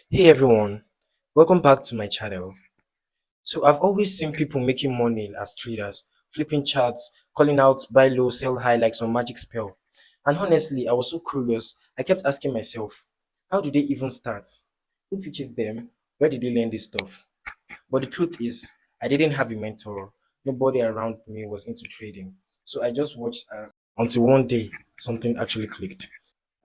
Hey everyone, welcome back to my channel. So I've always seen people making money as traders, flipping charts, calling out buy low, sell high like some magic spell. And honestly, I was so curious. I kept asking myself, how do they even start? Who teaches them? Where did they learn this stuff? But the truth is, I didn't have a mentor. Nobody around me was into trading. So I just watched until one day something actually clicked.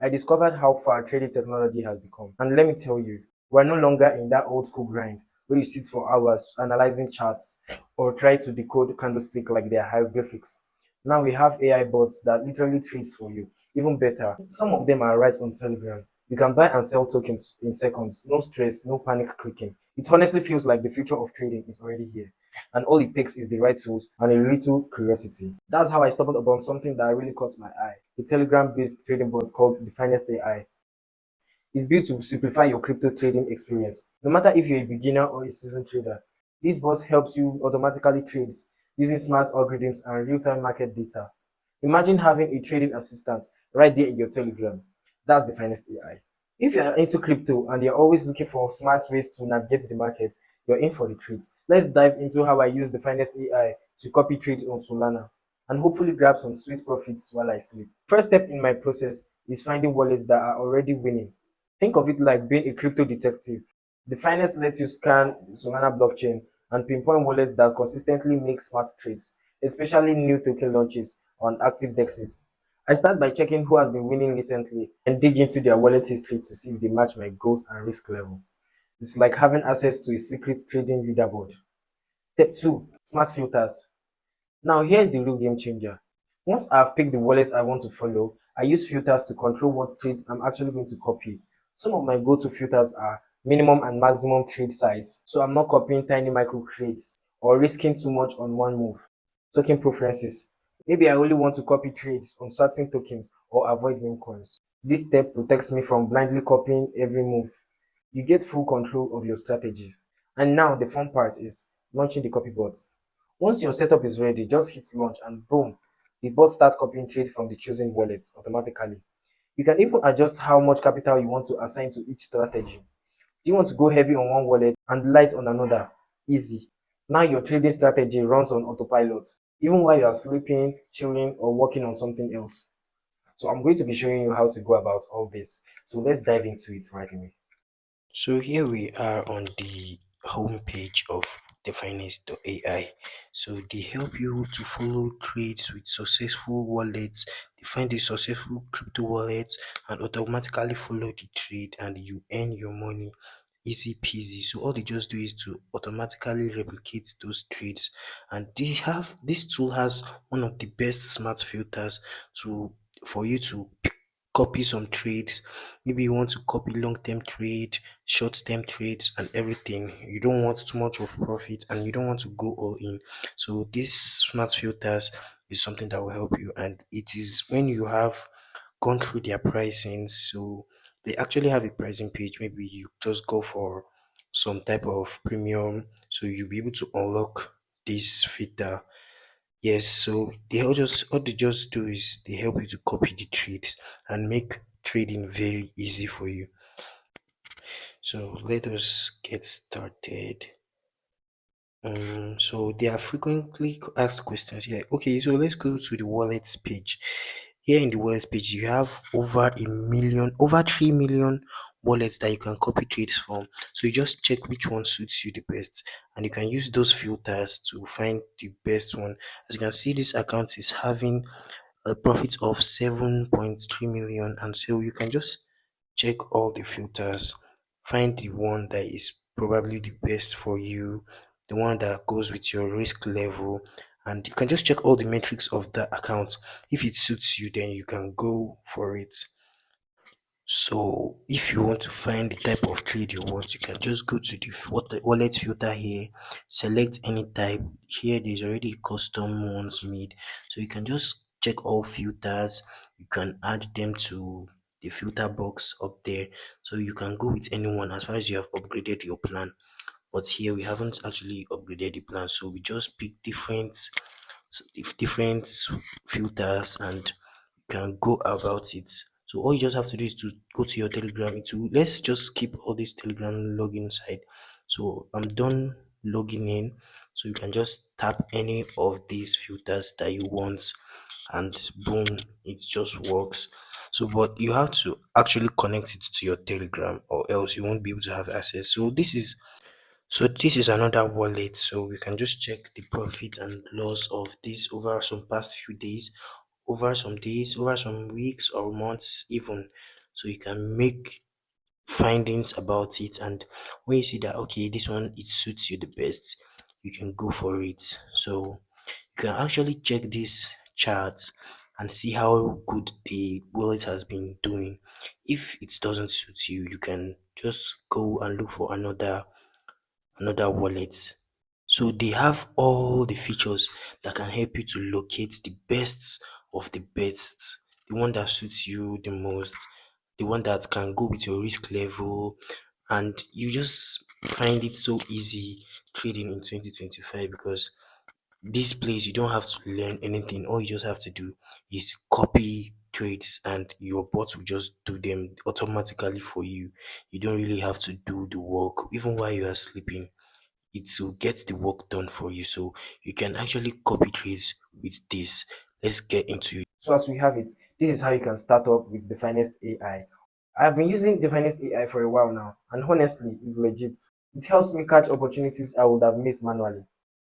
I discovered how far trading technology has become. And let me tell you, we're no longer in that old school grind where you sit for hours analyzing charts or try to decode candlestick like they're hieroglyphics. Now we have AI bots that literally trades for you. Even better, some of them are right on Telegram. You can buy and sell tokens in seconds. No stress, no panic clicking. It honestly feels like the future of trading is already here. And all it takes is the right tools and a little curiosity. That's how I stumbled upon something that really caught my eye. A Telegram based trading bot called Definest AI. It's built to simplify your crypto trading experience. No matter if you're a beginner or a seasoned trader, this bot helps you automatically trade using smart algorithms and real-time market data. Imagine having a trading assistant right there in your Telegram. That's the finest AI. If you're into crypto and you're always looking for smart ways to navigate the market, you're in for the treat. Let's dive into how I use the finest AI to copy trades on Solana and hopefully grab some sweet profits while I sleep. First step in my process is finding wallets that are already winning. Think of it like being a crypto detective. The finest lets you scan Solana blockchain and pinpoint wallets that consistently make smart trades, especially new token launches on active dexes. I start by checking who has been winning recently and dig into their wallet history to see if they match my goals and risk level. It's like having access to a secret trading leaderboard. Step 2, smart filters. Now here's the real game changer. Once I've picked the wallets I want to follow, I use filters to control what trades I'm actually going to copy. Some of my go-to filters are minimum and maximum trade size, so I'm not copying tiny micro trades or risking too much on one move. Token preferences. Maybe I only want to copy trades on certain tokens or avoid meme coins. This step protects me from blindly copying every move. You get full control of your strategies. And now the fun part is launching the copy bot. Once your setup is ready, just hit launch and boom, the bot starts copying trade from the chosen wallet automatically. You can even adjust how much capital you want to assign to each strategy. Do you want to go heavy on one wallet and light on another? Easy. Now your trading strategy runs on autopilot, even while you are sleeping, chilling, or working on something else. So I'm going to be showing you how to go about all this. So let's dive into it right away. So here we are on the homepage of Definest AI. So they help you to follow trades with successful wallets, define the successful crypto wallets, and automatically follow the trade, and you earn your money easy peasy. So all they just do is to automatically replicate those trades, and this tool has one of the best smart filters to for you to copy some trades. Maybe you want to copy long-term trade, short-term trades, and everything. You don't want too much of profit and you don't want to go all in. So this smart filters is something that will help you, and it is when you have gone through their pricing. So they actually have a pricing page. Maybe you just go for some type of premium, so you'll be able to unlock this filter. Yes, so all they just do is they help you to copy the trades and make trading very easy for you. So let us get started. So there are frequently asked questions here. Okay, so let's go to the wallets page. Here in the wallets page, you have over 3 million wallets that you can copy trades from. So you just check which one suits you the best, and you can use those filters to find the best one. As you can see, this account is having a profit of 7.3 million, and so you can just check all the filters, find the one that is probably the best for you, the one that goes with your risk level, and you can just check all the metrics of the account. If it suits you, then you can go for it. So if you want to find the type of trade you want, you can just go to the wallet filter here, select any type. Here there's already custom ones made. So you can just check all filters. You can add them to the filter box up there. So you can go with anyone as far as you have upgraded your plan. But here we haven't actually upgraded the plan. So we just pick different filters and you can go about it. So all you just have to do is to go to your Telegram. Into let's just keep all this Telegram login side. So I'm done logging in. So you can just tap any of these filters that you want, and boom, it just works. So but you have to actually connect it to your Telegram, or else you won't be able to have access. So this is another wallet. So we can just check the profit and loss of this over some past few days, over some weeks or months even. So you can make findings about it, and when you see that okay, this one it suits you the best, you can go for it. So you can actually check these charts and see how good the wallet has been doing. If it doesn't suit you, you can just go and look for another wallet. So they have all the features that can help you to locate the best of the best, the one that suits you the most, the one that can go with your risk level, and you just find it so easy trading in 2025, because this place you don't have to learn anything. All you just have to do is copy trades, and your bot will just do them automatically for you. You don't really have to do the work even while you are sleeping. It will get the work done for you. So you can actually copy trades with this. Let's get into it. So as we have it, this is how you can start up with the finest AI. I've been using the finest AI for a while now, and honestly, it's legit. It helps me catch opportunities I would have missed manually.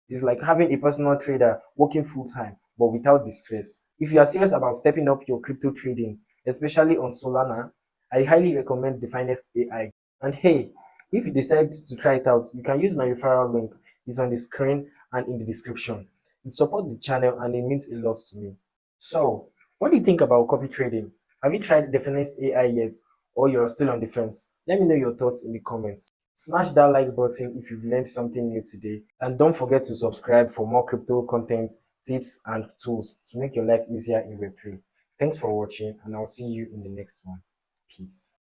It's like having a personal trader working full time, but without the stress. If you are serious about stepping up your crypto trading, especially on Solana, I highly recommend the finest AI. And hey, if you decide to try it out, you can use my referral link. It's on the screen and in the description. It supports the channel and it means a lot to me. So, what do you think about copy trading? Have you tried Definest AI yet, or you're still on the fence? Let me know your thoughts in the comments. Smash that like button if you've learned something new today, and don't forget to subscribe for more crypto content, tips, and tools to make your life easier in Web3. Thanks for watching, and I'll see you in the next one. Peace.